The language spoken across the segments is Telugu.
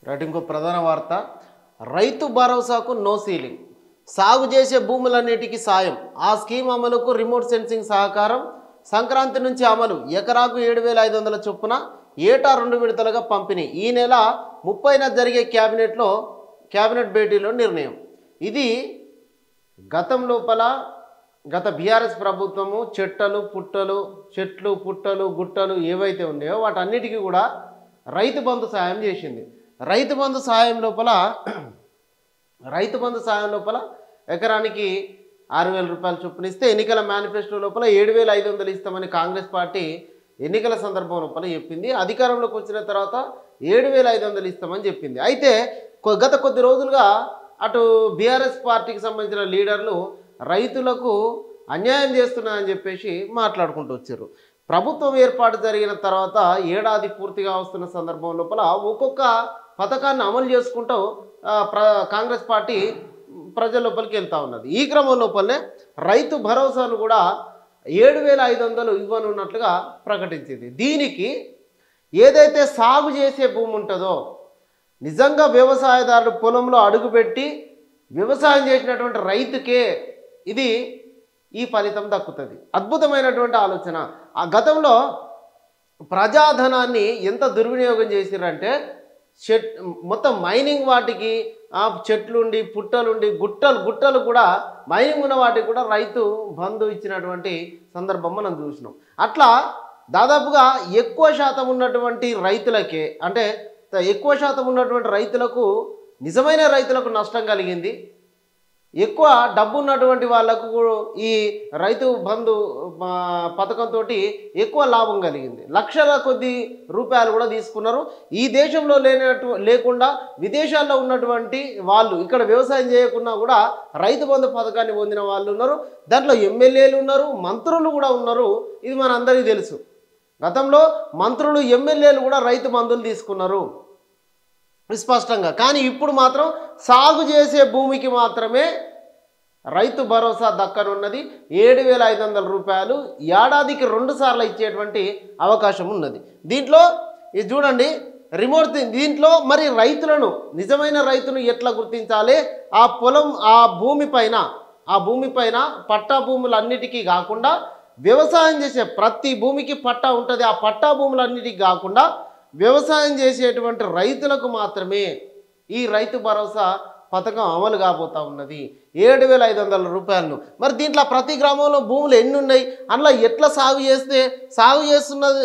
రైట్ ఇంకో ప్రధాన వార్త రైతు భరోసాకు నో సీలింగ్ సాగు చేసే భూములన్నిటికీ సాయం ఆ స్కీమ్ అమలుకు రిమోట్ సెన్సింగ్ సహకారం సంక్రాంతి నుంచి అమలు ఎకరాకు 7,500 చొప్పున ఏటా 2 విడతలుగా పంపిణీ ఈ నెల 30న జరిగే క్యాబినెట్ భేటీలో నిర్ణయం ఇది గత బీఆర్ఎస్ ప్రభుత్వము చెట్లు పుట్టలు గుట్టలు ఏవైతే ఉన్నాయో వాటన్నిటికీ కూడా రైతు బంధు సాయం చేసింది రైతు బంధు సాయం లోపల ఎకరానికి 6,000 రూపాయలు చొప్పున ఇస్తే ఎన్నికల మేనిఫెస్టో లోపల 7,500 ఇస్తామని కాంగ్రెస్ పార్టీ ఎన్నికల సందర్భం లోపల చెప్పింది అధికారంలోకి వచ్చిన తర్వాత 7,500 ఇస్తామని చెప్పింది అయితే గత కొద్ది రోజులుగా అటు బీఆర్ఎస్ పార్టీకి సంబంధించిన లీడర్లు రైతులకు అన్యాయం చేస్తున్నారని చెప్పేసి మాట్లాడుకుంటూ వచ్చారు ప్రభుత్వం ఏర్పాటు జరిగిన తర్వాత ఏడాది పూర్తిగా వస్తున్న సందర్భం లోపల ఒక్కొక్క పథకాన్ని అమలు చేసుకుంటూ కాంగ్రెస్ పార్టీ ప్రజల లోపలికి వెళ్తూ ఉన్నది ఈ క్రమం లోపలనే రైతు భరోసాను కూడా 7,500 ఇవ్వనున్నట్లుగా ప్రకటించింది దీనికి ఏదైతే సాగు చేసే భూమి ఉంటుందో నిజంగా వ్యవసాయదారులు పొలంలో అడుగుపెట్టి వ్యవసాయం చేసినటువంటి రైతుకే ఇది ఈ ఫలితం దక్కుతుంది అద్భుతమైనటువంటి ఆలోచన ఆ గతంలో ప్రజాధనాన్ని ఎంత దుర్వినియోగం చేసిరంటే మొత్తం మైనింగ్ వాటికి చెట్లుండి పుట్టలుండి గుట్టలు కూడా మైనింగ్ ఉన్న వాటికి కూడా రైతు బంధు ఇచ్చినటువంటి సందర్భం మనం చూసినాం అట్లా దాదాపుగా ఎక్కువ శాతం ఉన్నటువంటి రైతులకే అంటే ఎక్కువ శాతం ఉన్నటువంటి రైతులకు నిజమైన రైతులకు నష్టం కలిగింది ఎక్కువ డబ్బు ఉన్నటువంటి వాళ్ళకు ఈ రైతు బంధు పథకంతో ఎక్కువ లాభం కలిగింది లక్షల కొద్ది రూపాయలు కూడా తీసుకున్నారు ఈ దేశంలో లేకుండా విదేశాల్లో ఉన్నటువంటి వాళ్ళు ఇక్కడ వ్యవసాయం చేయకుండా కూడా రైతు బంధు పథకాన్ని పొందిన వాళ్ళు ఉన్నారు దాంట్లో ఎమ్మెల్యేలు ఉన్నారు మంత్రులు కూడా ఉన్నారు ఇది మనందరికీ తెలుసు గతంలో మంత్రులు ఎమ్మెల్యేలు కూడా రైతు బంధులు తీసుకున్నారు స్పష్టంగా కానీ ఇప్పుడు మాత్రం సాగు చేసే భూమికి మాత్రమే రైతు భరోసా దక్కనున్నది 7,500 రూపాయలు ఏడాదికి 2 సార్లు ఇచ్చేటువంటి అవకాశం ఉన్నది దీంట్లో ఇది చూడండి దీంట్లో మరి రైతులను నిజమైన రైతును ఎట్లా గుర్తించాలి ఆ భూమి పైన పట్టా భూములన్నిటికీ కాకుండా వ్యవసాయం చేసే ప్రతి భూమికి పట్టా ఉంటుంది ఆ పట్టా భూములన్నిటికీ కాకుండా వ్యవసాయం చేసేటువంటి రైతులకు మాత్రమే ఈ రైతు భరోసా పథకం అమలు కాబోతా ఉన్నది 7,500 రూపాయలను మరి దీంట్లో ప్రతి గ్రామంలో భూములు ఎన్ని ఉన్నాయి అందులో ఎట్లా సాగు చేస్తున్నది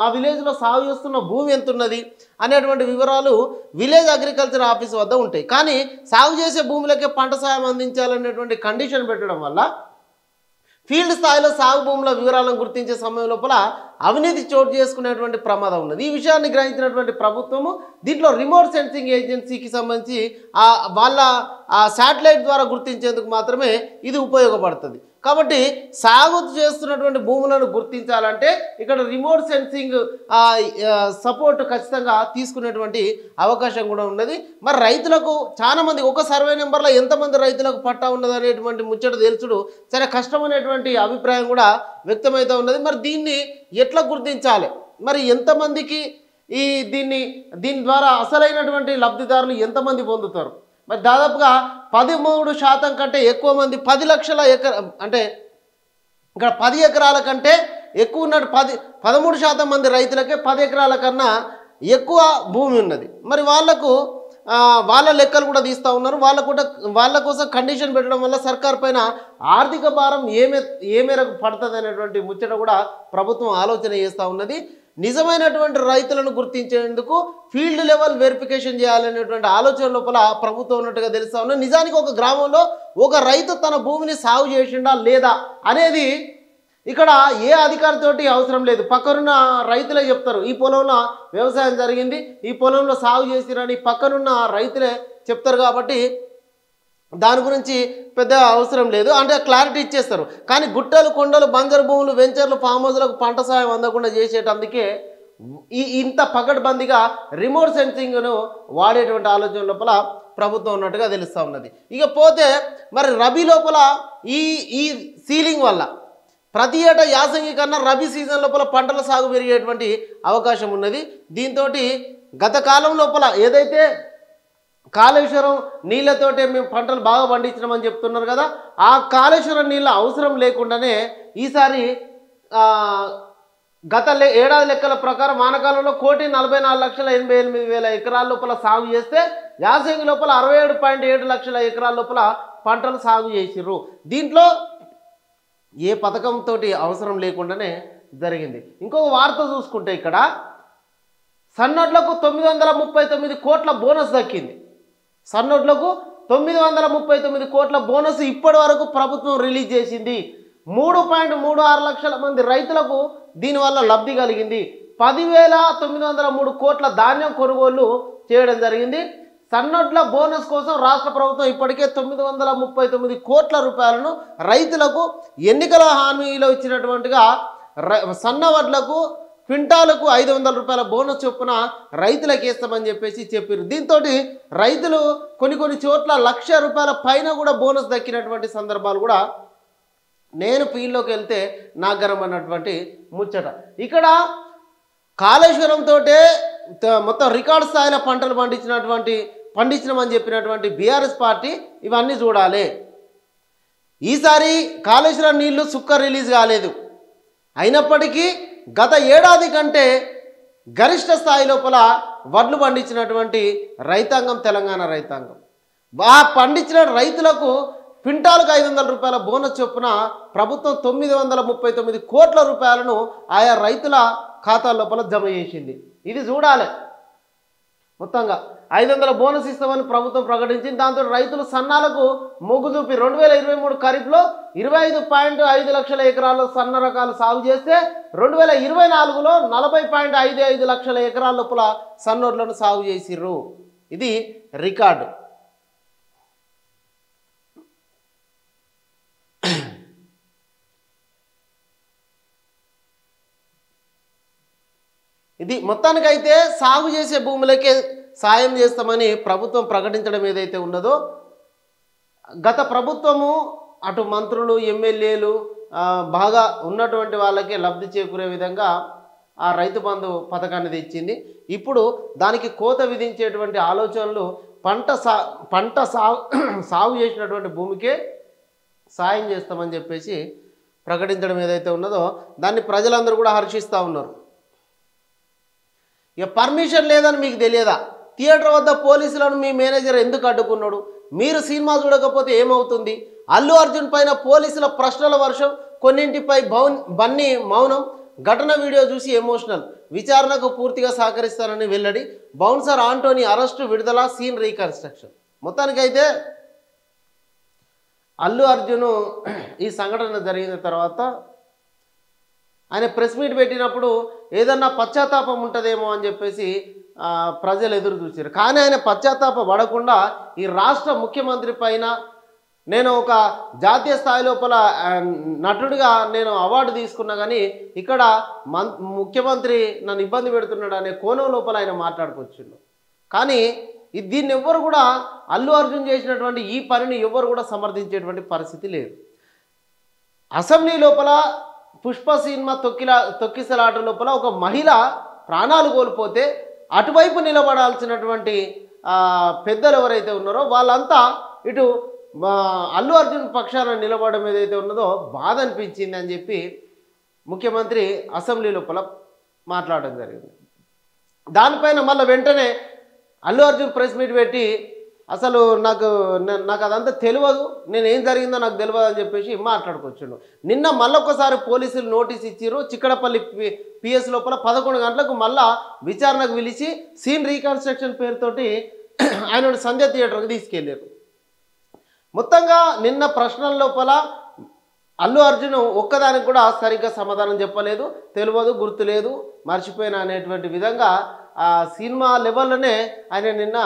ఆ విలేజ్లో సాగు చేస్తున్న భూమి ఎంత ఉన్నది అనేటువంటి వివరాలు విలేజ్ అగ్రికల్చర్ ఆఫీస్ వద్ద ఉంటాయి కానీ సాగు చేసే భూములకే పంట సాయం అందించాలనేటువంటి కండిషన్ పెట్టడం వల్ల ఫీల్డ్ స్థాయిలో సాగు భూముల వివరాలను గుర్తించే సమయం లోపల అవినీతి చోటు చేసుకునేటువంటి ప్రమాదం ఉన్నది ఈ విషయాన్ని గ్రహించినటువంటి ప్రభుత్వము దీంట్లో రిమోట్ సెన్సింగ్ ఏజెన్సీకి సంబంధించి వాళ్ళ శాటిలైట్ ద్వారా గుర్తించేందుకు మాత్రమే ఇది ఉపయోగపడుతుంది కాబట్టి సాగు చేస్తున్నటువంటి భూములను గుర్తించాలంటే ఇక్కడ రిమోట్ సెన్సింగ్ సపోర్ట్ ఖచ్చితంగా తీసుకునేటువంటి అవకాశం కూడా ఉన్నది మరి రైతులకు చాలా మంది ఒక సర్వే నెంబర్లో ఎంతమంది రైతులకు పట్టా ఉన్నది అనేటువంటి ముచ్చట తెలుసుడు చాలా కష్టమైనటువంటి అభిప్రాయం కూడా వ్యక్తమవుతూ ఉన్నది మరి దీన్ని ఎట్లా గుర్తించాలి మరి ఎంతమందికి దీని ద్వారా అసలైనటువంటి లబ్ధిదారులు ఎంతమంది పొందుతారు మరి దాదాపుగా 13% కంటే ఎక్కువ మంది 10 లక్షల అంటే ఇక్కడ 10 ఎకరాల కంటే ఎక్కువ ఉన్నట్టు 13% మంది రైతులకే 10 ఎకరాల కన్నా ఎక్కువ భూమి ఉన్నది మరి వాళ్ళ లెక్కలు కూడా తీస్తూ ఉన్నారు వాళ్ళ కోసం కండిషన్ పెట్టడం వల్ల సర్కార్ పైన ఆర్థిక భారం ఏ మేరకు పడుతుంది అనేటువంటి ముచ్చట కూడా ప్రభుత్వం ఆలోచన చేస్తూ ఉన్నది నిజమైనటువంటి రైతులను గుర్తించేందుకు ఫీల్డ్ లెవెల్ వెరిఫికేషన్ చేయాలనేటువంటి ఆలోచన లోపల ప్రభుత్వం ఉన్నట్టుగా తెలుస్తా ఉన్నది నిజానికి ఒక గ్రామంలో ఒక రైతు తన భూమిని సాగు చేసిండా లేదా అనేది ఇక్కడ ఏ అధికారితోటి అవసరం లేదు పక్కనున్న రైతులే చెప్తారు ఈ పొలంలో వ్యవసాయం జరిగింది ఈ పొలంలో సాగు చేసిరని పక్కనున్న రైతులే చెప్తారు కాబట్టి దాని గురించి పెద్ద అవసరం లేదు అంటే క్లారిటీ ఇచ్చేస్తారు కానీ గుట్టలు కొండలు బంజరు భూములు వెంచర్లు ఫామ్ హౌస్లకు పంట సాయం అందకుండా చేసేటందుకే ఇంత పకడ్బందీగా రిమోట్ సెన్సింగ్ను వాడేటువంటి ఆలోచన లోపల ప్రభుత్వం ఉన్నట్టుగా తెలుస్తూ ఉన్నది ఇక పోతే మరి రబీ లోపల ఈ సీలింగ్ వల్ల ప్రతి ఏటా యాసంగి కన్నా రబీ సీజన్ లోపల పంటల సాగు పెరిగేటువంటి అవకాశం ఉన్నది. దీంతో గత కాలం లోపల ఏదైతే కాళేశ్వరం నీళ్ళతోటే మేము పంటలు బాగా పండించినామని చెప్తున్నారు కదా, ఆ కాళేశ్వరం నీళ్ళ అవసరం లేకుండానే ఈసారి గత ఏడాది లెక్కల ప్రకారం వానాకాలంలో 1,44,88,000 ఎకరాల లోపల సాగు చేస్తే యాసంగి లోపల 67.7 లక్షల ఎకరాల లోపల పంటలు సాగు చేసిర్రు. దీంట్లో ఏ పథకంతో అవసరం లేకుండానే జరిగింది. ఇంకొక వార్త చూసుకుంటే ఇక్కడ సన్నోడ్లకు 939 కోట్ల బోనస్ దక్కింది. సన్నోడ్లకు 939 కోట్ల బోనస్ ఇప్పటి వరకు ప్రభుత్వం రిలీజ్ చేసింది. 3.36 లక్షల మంది రైతులకు దీనివల్ల లబ్ధి కలిగింది. 10,903 కోట్ల ధాన్యం కొనుగోలు చేయడం జరిగింది. సన్నోడ్ల బోనస్ కోసం రాష్ట్ర ప్రభుత్వం ఇప్పటికే 939 కోట్ల రూపాయలను రైతులకు ఎన్నికల హామీలో ఇచ్చినటువంటిగా సన్నవడ్లకు క్వింటాలకు 500 రూపాయల బోనస్ చొప్పున రైతులకు ఇస్తామని చెప్పేసి చెప్పారు. దీంతో రైతులు కొన్ని చోట్ల 1,00,000 రూపాయల పైన కూడా బోనస్ దక్కినటువంటి సందర్భాలు కూడా నేను ఫీల్డ్లోకి వెళ్తే నాగరం అన్నటువంటి ముచ్చట. ఇక్కడ కాళేశ్వరంతో మొత్తం రికార్డు స్థాయిలో పంటలు పండించినామని చెప్పినటువంటి బీఆర్ఎస్ పార్టీ ఇవన్నీ చూడాలి. ఈసారి కాళేశ్వరం నీళ్లు సుక్క రిలీజ్ కాలేదు. అయినప్పటికీ గత ఏడాది కంటే గరిష్ట స్థాయి లోపల వడ్లు పండించినటువంటి రైతాంగం తెలంగాణ రైతాంగం. పండించిన రైతులకు క్వింటాలకు 500 రూపాయల బోనస్ చొప్పున ప్రభుత్వం 939 కోట్ల రూపాయలను ఆయా రైతుల ఖాతాల లోపల జమ చేసింది. ఇది చూడాలి. మొత్తంగా 500 బోనస్ ఇస్తామని ప్రభుత్వం ప్రకటించింది. దాంతో రైతులు సన్నాలకు మొగ్గు చూపి 2023 ఖరీఫ్లో 25.5 లక్షల ఎకరాల్లో సన్న రకాలు సాగు చేస్తే 2024లో 40.55 లక్షల ఎకరాల లోపల సన్నోడ్లను సాగు చేసిర్రు. ఇది రికార్డు. ఇది మొత్తానికైతే సాగు చేసే భూములకే సాయం చేస్తామని ప్రభుత్వం ప్రకటించడం ఏదైతే ఉన్నదో, గత ప్రభుత్వము అటు మంత్రులు ఎమ్మెల్యేలు బాగా ఉన్నటువంటి వాళ్ళకి లబ్ధి చేకూరే విధంగా ఆ రైతు బంధు పథకాన్ని తెచ్చింది. ఇప్పుడు దానికి కోత విధించేటువంటి ఆలోచనలు పంట సాగు చేసినటువంటి భూమికే సాయం చేస్తామని చెప్పేసి ప్రకటించడం ఏదైతే ఉన్నదో దాన్ని ప్రజలందరూ కూడా హర్షిస్తూ ఉన్నారు. ఇక పర్మిషన్ లేదని మీకు తెలియదా? థియేటర్ వద్ద పోలీసులను మీ మేనేజర్ ఎందుకు అడ్డుకున్నాడు? మీరు సినిమా చూడకపోతే ఏమవుతుంది? అల్లు అర్జున్ పైన పోలీసుల ప్రశ్నల వర్షం, కొన్నింటిపై బన్నీ మౌనం, ఘటన వీడియో చూసి ఎమోషనల్, విచారణకు పూర్తిగా సహకరిస్తారని వెల్లడి, బౌన్సర్ ఆంటోనీ అరెస్టు, విడుదల, సీన్ రీకన్స్ట్రక్షన్. మొత్తానికైతే అల్లు అర్జున్ ఈ సంఘటన జరిగిన తర్వాత ఆయన ప్రెస్ మీట్ పెట్టినప్పుడు ఏదన్నా పశ్చాత్తాపం ఉంటుందేమో అని చెప్పేసి ప్రజలు ఎదురు చూశారు. కానీ ఆయన పశ్చాత్తాప పడకుండా ఈ రాష్ట్ర ముఖ్యమంత్రి పైన నేను ఒక జాతీయ స్థాయి లోపల నటుడిగా నేను అవార్డు తీసుకున్నా కానీ ఇక్కడ ముఖ్యమంత్రి నన్ను ఇబ్బంది పెడుతున్నాడు అనే కోణం లోపల ఆయన మాట్లాడుకొచ్చిండు. కానీ దీన్ని ఎవ్వరు కూడా అల్లు అర్జున్ చేసినటువంటి ఈ పనిని ఎవ్వరు కూడా సమర్థించేటువంటి పరిస్థితి లేదు. అసెంబ్లీ లోపల పుష్ప సినిమా తొక్కిసలాట లోపల ఒక మహిళ ప్రాణాలు కోల్పోతే అటువైపు నిలబడాల్సినటువంటి పెద్దలు ఎవరైతే ఉన్నారో వాళ్ళంతా ఇటు అల్లు అర్జున్ పక్షాన నిలబడడం ఏదైతే ఉన్నదో బాధ అనిపించింది అని చెప్పి ముఖ్యమంత్రి అసెంబ్లీ లోపల మాట్లాడడం జరిగింది. దానిపైన మళ్ళీ వెంటనే అల్లు అర్జున్ ప్రెస్ మీట్ పెట్టి అసలు నాకు అదంతా తెలియదు, నేను ఏం జరిగిందో నాకు తెలియదు అని చెప్పేసి మాట్లాడుకొచ్చిండు. నిన్న మళ్ళొకసారి పోలీసులు నోటీస్ ఇచ్చిర్రు. చిక్కడపల్లి పిఎస్ లోపల 11 గంటలకు మళ్ళా విచారణకు పిలిచి సీన్ రీకన్స్ట్రక్షన్ పేరుతోటి ఆయన సంధ్య థియేటర్కి తీసుకెళ్ళారు. మొత్తంగా నిన్న ప్రశ్నల లోపల అల్లు అర్జున్ ఒక్కదానికి కూడా సరిగ్గా సమాధానం చెప్పలేదు, తెలియదు, గుర్తులేదు, మర్చిపోయినా అనేటువంటి విధంగా ఆ సినిమా లెవెల్లోనే ఆయన నిన్న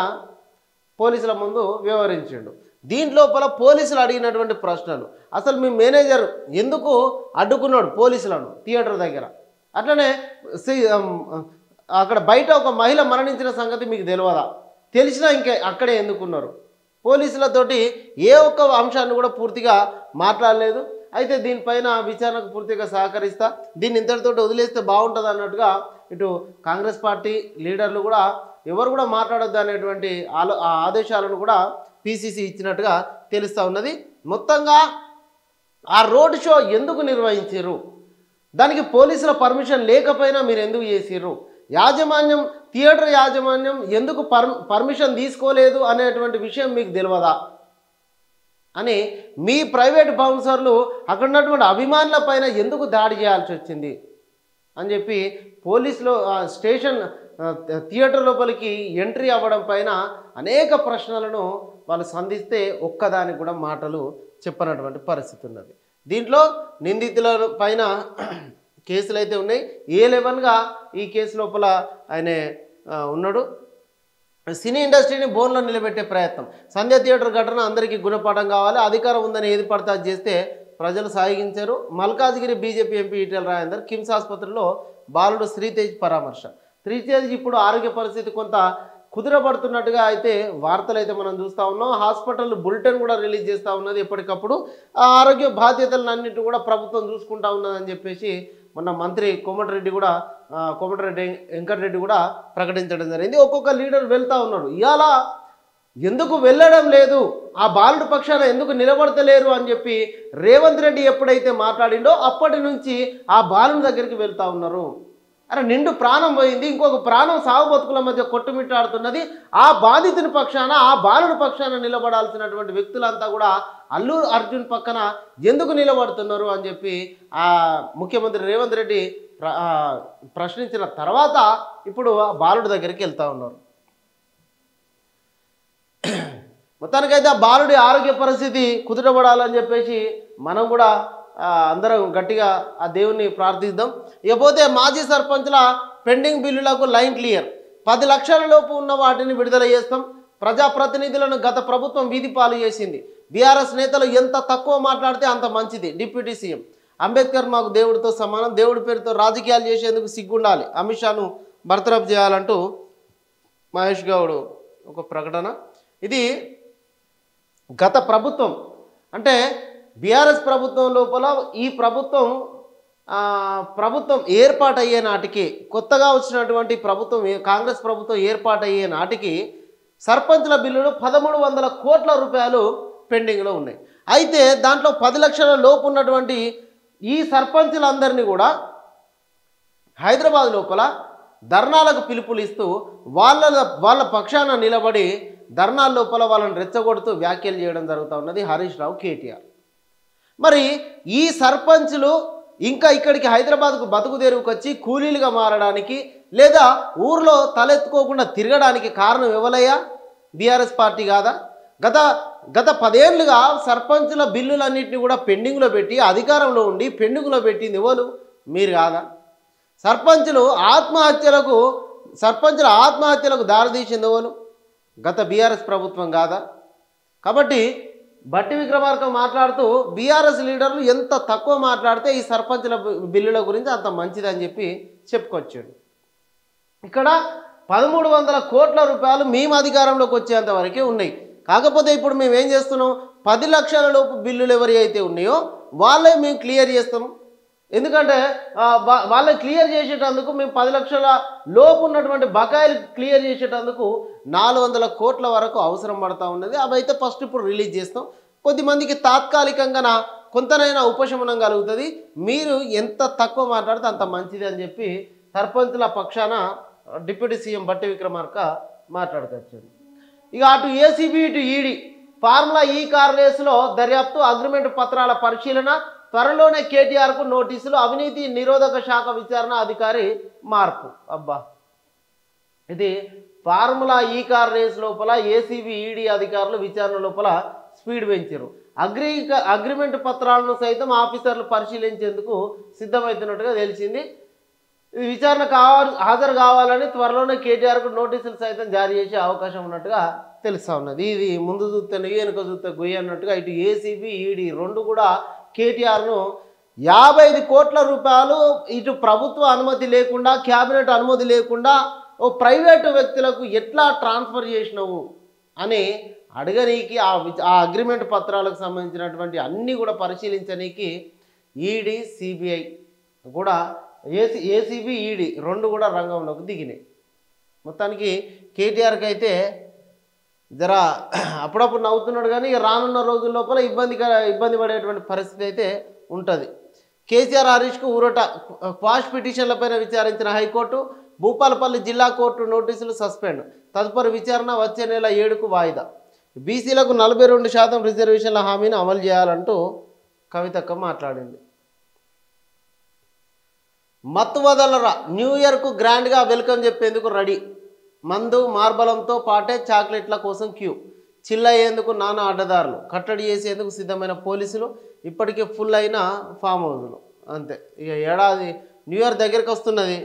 పోలీసుల ముందు వ్యవహరించిండు. దీంట్లోపల పోలీసులు అడిగినటువంటి ప్రశ్నలు, అసలు మీ మేనేజర్ ఎందుకు అడ్డుకున్నాడు పోలీసులను థియేటర్ దగ్గర, అట్లనే అక్కడ బయట ఒక మహిళ మరణించిన సంగతి మీకు తెలియదా, తెలిసినా ఇంకే అక్కడే ఎందుకున్నారు, పోలీసులతోటి ఏ ఒక్క అంశాన్ని కూడా పూర్తిగా మాట్లాడలేదు. అయితే దీనిపైన విచారణకు పూర్తిగా సహకరిస్తా, దీన్ని ఇంతటితో వదిలేస్తే బాగుంటుంది అన్నట్టుగా ఇటు కాంగ్రెస్ పార్టీ లీడర్లు కూడా ఎవరు కూడా మాట్లాడొద్దు అనేటువంటి ఆదేశాలను కూడా పిసిసి ఇచ్చినట్టుగా తెలుస్తూ ఉన్నది. మొత్తంగా ఆ రోడ్ షో ఎందుకు నిర్వహించారు, దానికి పోలీసుల పర్మిషన్ లేకపోయినా మీరు ఎందుకు చేసిర్రు, యాజమాన్యం థియేటర్ యాజమాన్యం ఎందుకు పర్మిషన్ తీసుకోలేదు అనేటువంటి విషయం మీకు తెలియదా అని మీ ప్రైవేట్ బౌన్సర్లు అక్కడ ఉన్నటువంటి అభిమానుల పైన ఎందుకు దాడి చేయాల్సి వచ్చింది అని చెప్పి పోలీసులు స్టేషన్ థియేటర్ లోపలికి ఎంట్రీ అవ్వడం పైన అనేక ప్రశ్నలను వాళ్ళు సంధిస్తే ఒక్కదానికి కూడా మాటలు చెప్పనటువంటి పరిస్థితి ఉన్నది. దీంట్లో నిందితుల పైన కేసులు అయితే ఉన్నాయి. A11గా ఈ కేసు లోపల ఆయన ఉన్నాడు. సినీ ఇండస్ట్రీని బోన్లో నిలబెట్టే ప్రయత్నం, సంధ్య థియేటర్ ఘటన అందరికీ గుణపాఠం కావాలి, అధికారం ఉందని ఏది పడితే అది చేస్తే ప్రజలు సాగించారు. మల్కాజ్గిరి బీజేపీ ఎంపీ ఈటెల రాజేందర్ కిమ్స్ ఆసుపత్రిలో బాలుడు శ్రీతేజ్ పరామర్శ. శ్రీతేజ్ ఇప్పుడు ఆరోగ్య పరిస్థితి కొంత కుదురబడుతున్నట్టుగా అయితే వార్తలు అయితే మనం చూస్తూ ఉన్నాం. హాస్పిటల్ బులెటిన్ కూడా రిలీజ్ చేస్తూ ఉన్నది ఎప్పటికప్పుడు. ఆ ఆరోగ్య బాధ్యతలను అన్నింటి కూడా ప్రభుత్వం చూసుకుంటా ఉన్నదని చెప్పేసి మొన్న మంత్రి కోమటిరెడ్డి వెంకటరెడ్డి కూడా ప్రకటించడం జరిగింది. ఒక్కొక్క లీడర్ వెళ్తూ ఉన్నాడు. ఇవాళ ఎందుకు వెళ్ళడం లేదు, ఆ బాలుడి పక్షాన ఎందుకు నిలబడతలేరు అని చెప్పి రేవంత్ రెడ్డి ఎప్పుడైతే మాట్లాడిండో అప్పటి నుంచి ఆ బాలుని దగ్గరికి వెళ్తూ ఉన్నారు. అరే నిండు ప్రాణం పోయింది, ఇంకొక ప్రాణం సాగు బతుకుల మధ్య కొట్టుమిట్టాడుతున్నది, ఆ బాధితుని పక్షాన ఆ బాలుడి పక్షాన నిలబడాల్సినటువంటి వ్యక్తులంతా కూడా అల్లు అర్జున్ పక్కన ఎందుకు నిలబడుతున్నారు అని చెప్పి ఆ ముఖ్యమంత్రి రేవంత్ రెడ్డి ప్రశ్నించిన తర్వాత ఇప్పుడు ఆ బాలుడి దగ్గరికి వెళ్తూ ఉన్నారు. మొత్తానికైతే ఆ బాలుడి ఆరోగ్య పరిస్థితి కుదుటపడాలని చెప్పేసి మనం కూడా అందరం గట్టిగా ఆ దేవుణ్ణి ప్రార్థిద్దాం. ఇకపోతే మాజీ సర్పంచ్ల పెండింగ్ బిల్లులకు లైన్ క్లియర్, 10 లక్షల లోపు ఉన్న వాటిని విడుదల చేస్తాం. ప్రజాప్రతినిధులను గత ప్రభుత్వం వీధి పాలు చేసింది, బీఆర్ఎస్ నేతలు ఎంత తక్కువ మాట్లాడితే అంత మంచిది. డిప్యూటీ సీఎం అంబేద్కర్ మాకు దేవుడితో సమానం, దేవుడి పేరుతో రాజకీయాలు చేసేందుకు సిగ్గుండాలి, అమిత్ షాను బర్తరఫ్ చేయాలంటూ మహేష్ గౌడ్ ఒక ప్రకటన. ఇది గత ప్రభుత్వం అంటే బీఆర్ఎస్ ప్రభుత్వం లోపల ఈ ప్రభుత్వం ఏర్పాటయ్యే నాటికి, కొత్తగా వచ్చినటువంటి ప్రభుత్వం కాంగ్రెస్ ప్రభుత్వం ఏర్పాటయ్యే నాటికి సర్పంచ్ల బిల్లులు 1300 కోట్ల రూపాయలు పెండింగ్లో ఉన్నాయి. అయితే దాంట్లో 10 లక్షల లోపు ఉన్నటువంటి ఈ సర్పంచులందరినీ కూడా హైదరాబాద్ లోపల ధర్నాలకు పిలుపులు ఇస్తూ వాళ్ళ పక్షాన నిలబడి ధర్నాల లోపల వాళ్ళని రెచ్చగొడుతూ వ్యాఖ్యలు చేయడం జరుగుతూ ఉన్నది హరీష్ రావు, కేటీఆర్. మరి ఈ సర్పంచులు ఇంకా ఇక్కడికి హైదరాబాద్కు బతుకు తెరువుకు వచ్చి కూలీలుగా మారడానికి లేదా ఊర్లో తలెత్తుకోకుండా తిరగడానికి కారణం ఎవరయ్యా? బీఆర్ఎస్ పార్టీ కాదా? గత 10 ఏళ్ళుగా సర్పంచుల బిల్లులన్నింటినీ కూడా పెండింగ్లో పెట్టి అధికారంలో ఉండి పెండింగ్లో పెట్టింది ఎవరు? మీరు కాదా? సర్పంచుల ఆత్మహత్యలకు దారితీసింది ఎవరు? గత బీఆర్ఎస్ ప్రభుత్వం కాదా? కాబట్టి బట్టి విక్రమార్క మాట్లాడుతూ బీఆర్ఎస్ లీడర్లు ఎంత తక్కువ మాట్లాడితే ఈ సర్పంచుల బిల్లుల గురించి అంత మంచిదని చెప్పి చెప్పుకొచ్చాడు. ఇక్కడ 1300 కోట్ల రూపాయలు మేము అధికారంలోకి వచ్చేంత వరకే ఉన్నాయి. కాకపోతే ఇప్పుడు మేము ఏం చేస్తున్నాం, 10 లక్షల లోపు బిల్లులు ఎవరి అయితే ఉన్నాయో వాళ్ళే మేము క్లియర్ చేస్తాం. ఎందుకంటే వాళ్ళని క్లియర్ చేసేటందుకు మేము 10 లక్షల లోపు ఉన్నటువంటి బకాయిలు క్లియర్ చేసేటందుకు 400 కోట్ల వరకు అవసరం పడుతూ ఉన్నది. అవి అయితే ఫస్ట్ ఇప్పుడు రిలీజ్ చేస్తాం. కొద్దిమందికి తాత్కాలికంగా కొంతనైనా ఉపశమనం కలుగుతుంది. మీరు ఎంత తక్కువ మాట్లాడితే అంత మంచిది అని చెప్పి సర్పంచుల పక్షాన డిప్యూటీ సీఎం బట్టి విక్రమార్క మాట్లాడుకొచ్చారు. ఇక అటు ఏసీబీ ఇటు ఈడీ ఫార్ములా ఈ కార్ రేసులో దర్యాప్తు, అగ్రిమెంట్ పత్రాల పరిశీలన, త్వరలోనే కేటీఆర్కు నోటీసులు, అవినీతి నిరోధక శాఖ విచారణ అధికారి మార్పు. అబ్బా, ఇది ఫార్ములా ఈ కార్ రేస్ లోపల ఏసీబీ ఈడీ అధికారులు విచారణ లోపల స్పీడ్ పెంచారు. అగ్రిమెంట్ పత్రాలను సైతం ఆఫీసర్లు పరిశీలించేందుకు సిద్ధమవుతున్నట్టుగా తెలిసింది. విచారణకు హాజరు కావాలని త్వరలోనే కేటీఆర్కు నోటీసులు సైతం జారీ చేసే అవకాశం ఉన్నట్టుగా తెలుస్తూ ఉన్నది. ఇది ముందు చూస్తే నెయ్యి వెనుక చూస్తే గొయ్యి అన్నట్టుగా ఇటు ఏసీబీ ఈడీ రెండు కూడా కేటీఆర్ను 55 కోట్ల రూపాయలు ఇటు ప్రభుత్వ అనుమతి లేకుండా, క్యాబినెట్ అనుమతి లేకుండా ఓ ప్రైవేటు వ్యక్తులకు ఎట్లా ట్రాన్స్ఫర్ చేసినావు, అని అడగనీకి ఆ అగ్రిమెంట్ పత్రాలకు సంబంధించినటువంటి అన్నీ కూడా పరిశీలించనీకి ఈడీ సిబిఐ కూడా ఏసీబీ ఈడీ రెండు కూడా రంగంలోకి దిగినాయి. మొత్తానికి కేటీఆర్కి అయితే జర అప్పుడప్పుడు నవ్వుతున్నాడు కానీ రానున్న రోజుల లోపల ఇబ్బంది పడేటువంటి పరిస్థితి అయితే ఉంటుంది. కేసీఆర్ హరీష్కు ఊరట. క్వాష్ పిటిషన్లపైన విచారించిన హైకోర్టు, భూపాలపల్లి జిల్లా కోర్టు నోటీసులు సస్పెండ్. తదుపరి విచారణ వచ్చే నెల 7కు వాయిదా. బీసీలకు 42% రిజర్వేషన్ల హామీని అమలు చేయాలంటూ కవితక్క మాట్లాడింది. మత్తు వదలరా, న్యూ ఇయర్కు గ్రాండ్గా వెల్కమ్ చెప్పేందుకు రెడీ. మందు మార్బలంతో పాటే చాక్లెట్ల కోసం క్యూ. చిల్లయ్యేందుకు నానా అడ్డదారులు, కట్టడి చేసేందుకు సిద్ధమైన పోలీసులు, ఇప్పటికే ఫుల్ అయిన ఫామ్ హౌజులు. అంతే. ఇక ఏడాది న్యూ ఇయర్ దగ్గరికి వస్తున్నది.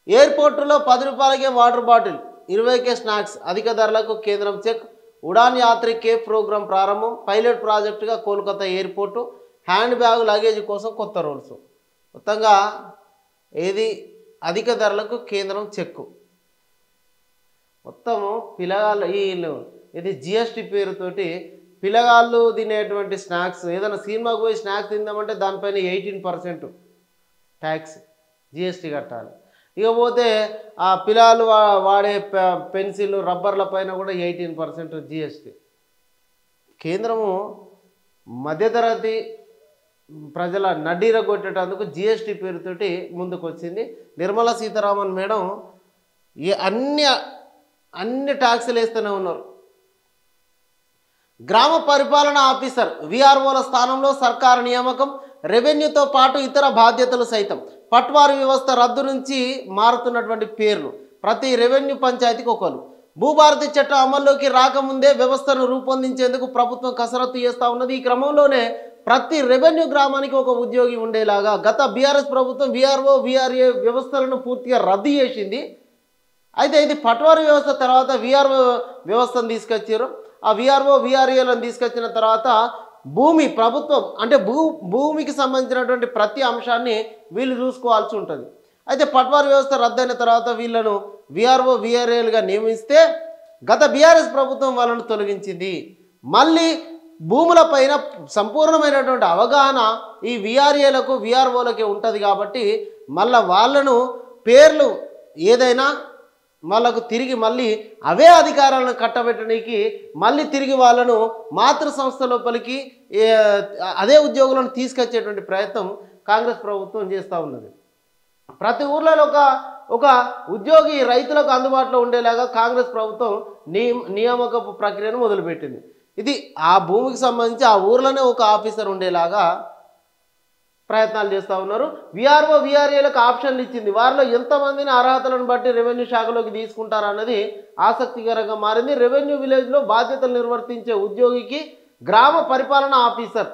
ఎయిర్పోర్టులో 10 రూపాయలకే వాటర్ బాటిల్, 20కే స్నాక్స్, అధిక ధరలకు కేంద్రం check. Udan Yatri cafe program ప్రారంభం. పైలట్ ప్రాజెక్టుగా Kolkata airport. Hand bag luggage కోసం కొత్త రూల్స్. మొత్తంగా ఏది అధిక ధరలకు కేంద్రం చెక్కు. మొత్తము పిల్లగాళ్ళు వీళ్ళు ఇది జిఎస్టీ పేరుతోటి పిల్లగాళ్ళు తినేటువంటి స్నాక్స్, ఏదైనా సినిమాకు పోయి స్నాక్స్ తిందామంటే దానిపైన 18% ట్యాక్స్ జిఎస్టీ కట్టాలి. ఇకపోతే ఆ పిల్లలు వాడే పెన్సిల్ రబ్బర్ల పైన కూడా 18% జిఎస్టీ. కేంద్రము మధ్యతరగతి ప్రజల నడ్డీర కొట్టేటందుకు జిఎస్టీ పేరుతోటి ముందుకు వచ్చింది. నిర్మలా సీతారామన్ మేడం అన్ని ట్యాక్సులు వేస్తూనే ఉన్నారు. గ్రామ పరిపాలన ఆఫీసర్ విఆర్ఓల స్థానంలో సర్కారు నియామకం. రెవెన్యూతో పాటు ఇతర బాధ్యతలు సైతం. పట్వారీ వ్యవస్థ రద్దు నుంచి మారుతున్నటువంటి పేర్లు. ప్రతి రెవెన్యూ పంచాయతీకి ఒకరు. భూభారతి చట్టం అమల్లోకి రాకముందే వ్యవస్థను రూపొందించేందుకు ప్రభుత్వం కసరత్తు చేస్తూ ఉన్నది. ఈ క్రమంలోనే ప్రతి రెవెన్యూ గ్రామానికి ఒక ఉద్యోగి ఉండేలాగా గత బీఆర్ఎస్ ప్రభుత్వం విఆర్ఓ విఆర్ఏ వ్యవస్థలను పూర్తిగా రద్దు చేసింది. అయితే ఇది పట్వారీ వ్యవస్థ తర్వాత విఆర్ఓ వ్యవస్థను తీసుకొచ్చారు. ఆ విఆర్ఓ విఆర్ఏలను తీసుకొచ్చిన తర్వాత భూమి ప్రభుత్వం అంటే భూమికి సంబంధించినటువంటి ప్రతి అంశాన్ని వీళ్ళు చూసుకోవాల్సి ఉంటుంది. అయితే పట్వారీ వ్యవస్థ రద్దయిన తర్వాత వీళ్ళను విఆర్ఓ విఆర్ఏలుగా నియమిస్తే గత బీఆర్ఎస్ ప్రభుత్వం వాళ్ళను తొలగించింది. మళ్ళీ భూములపైన సంపూర్ణమైనటువంటి అవగాహన ఈ విఆర్ఏలకు విఆర్ఓలకే ఉంటుంది. కాబట్టి మళ్ళీ వాళ్ళను పేర్లు ఏదైనా వాళ్ళకు తిరిగి మళ్ళీ అవే అధికారాలను కట్టబెట్టడానికి మళ్ళీ తిరిగి వాళ్ళను మాతృ సంస్థ లోపలికి అదే ఉద్యోగులను తీసుకొచ్చేటువంటి ప్రయత్నం కాంగ్రెస్ ప్రభుత్వం చేస్తూ ఉన్నది. ప్రతి ఊర్లలో ఒక ఉద్యోగి రైతులకు అందుబాటులో ఉండేలాగా కాంగ్రెస్ ప్రభుత్వం నియామక ప్రక్రియను మొదలుపెట్టింది. ఇది ఆ భూమికి సంబంధించి ఆ ఊర్లోనే ఒక ఆఫీసర్ ఉండేలాగా ప్రయత్నాలు చేస్తూ ఉన్నారు. విఆర్ఓ విఆర్ఏలకు ఆప్షన్లు ఇచ్చింది. వారిలో ఎంతమందిని అర్హతలను బట్టి రెవెన్యూ శాఖలోకి తీసుకుంటారన్నది ఆసక్తికరంగా మారింది. రెవెన్యూ విలేజ్లో బాధ్యతలు నిర్వర్తించే ఉద్యోగికి గ్రామ పరిపాలన ఆఫీసర్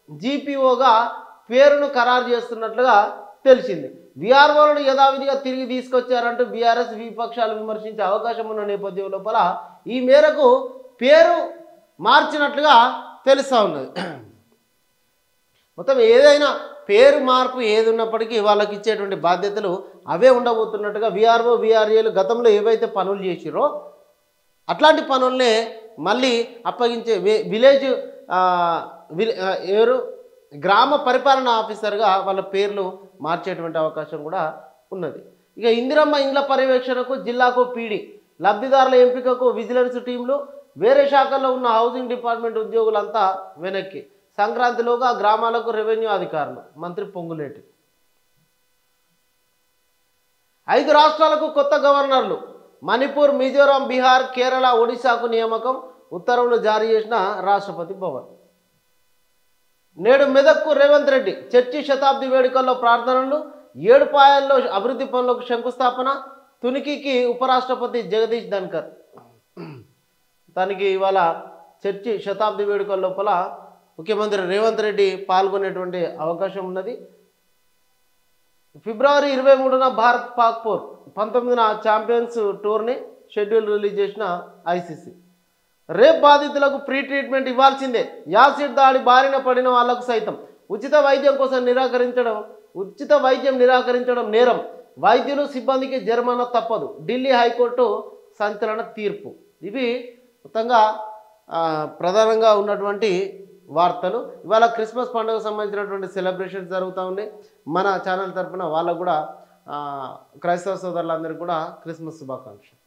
జీపీఓగా పేరును ఖరారు చేస్తున్నట్లుగా తెలిసింది. విఆర్ఓలను యథావిధిగా తిరిగి తీసుకొచ్చారంటూ బీఆర్ఎస్ విపక్షాలు విమర్శించే అవకాశం ఉన్న నేపథ్యం లోపల ఈ మేరకు పేరు మార్చినట్లుగా తెలుస్తూ ఉన్నది. మొత్తం ఏదైనా పేరు మార్పు ఏది ఉన్నప్పటికీ వాళ్ళకి ఇచ్చేటువంటి బాధ్యతలు అవే ఉండబోతున్నట్టుగా విఆర్ఓ విఆర్ఏలు గతంలో ఏవైతే పనులు చేసిరో అట్లాంటి పనుల్నే మళ్ళీ అప్పగించే విలేజ్ ఎవరు గ్రామ పరిపాలన ఆఫీసర్గా వాళ్ళ పేర్లు మార్చేటువంటి అవకాశం కూడా ఉన్నది. ఇక ఇందిరమ్మ ఇండ్ల పర్యవేక్షణకు జిల్లాకు పీడి, లబ్ధిదారుల ఎంపికకు విజిలెన్స్ టీంలు, వేరే శాఖల్లో ఉన్న హౌసింగ్ డిపార్ట్మెంట్ ఉద్యోగులంతా వెనక్కి. సంక్రాంతిలోగా గ్రామాలకు రెవెన్యూ అధికారులు. మంత్రి పొంగులేటి. 5 రాష్ట్రాలకు కొత్త గవర్నర్లు. మణిపూర్, మిజోరాం, బీహార్, కేరళ, ఒడిశాకు నియామకం. ఉత్తర్వులు జారీ చేసిన రాష్ట్రపతి భవన్. నేడు మెదక్కు రేవంత్ రెడ్డి చర్చి శతాబ్ది వేడుకల్లో ప్రార్థనలు. 7 పాయల్లో అభివృద్ధి పనులకు శంకుస్థాపన. తునికికి ఉపరాష్ట్రపతి జగదీష్ ధన్కర్. దానికి ఇవాళ చర్చి శతాబ్ది వేడుకల లోపల ముఖ్యమంత్రి రేవంత్ రెడ్డి పాల్గొనేటువంటి అవకాశం ఉన్నది. ఫిబ్రవరి 23న భారత్ పాక్ పోర్, 19న ఛాంపియన్స్ టూర్ని షెడ్యూల్ రిలీజ్ చేసిన ఐసీసీ. రేప్ బాధితులకు ఫ్రీ ట్రీట్మెంట్ ఇవ్వాల్సిందే. యాసిడ్ దాడి బారిన పడిన వాళ్లకు సైతం ఉచిత వైద్యం కోసం ఉచిత వైద్యం నిరాకరించడం నేరం. వైద్యులు సిబ్బందికి జరిమానా తప్పదు. ఢిల్లీ హైకోర్టు సంచలన తీర్పు. ఇవి మొత్తంగా ప్రధానంగా ఉన్నటువంటి వార్తలు. ఇవాళ క్రిస్మస్ పండుగకు సంబంధించినటువంటి సెలబ్రేషన్స్ జరుగుతూ ఉన్నాయి. మన ఛానల్ తరఫున వాళ్ళకు కూడా క్రైస్తవ సోదరులందరికీ కూడా క్రిస్మస్ శుభాకాంక్షలు.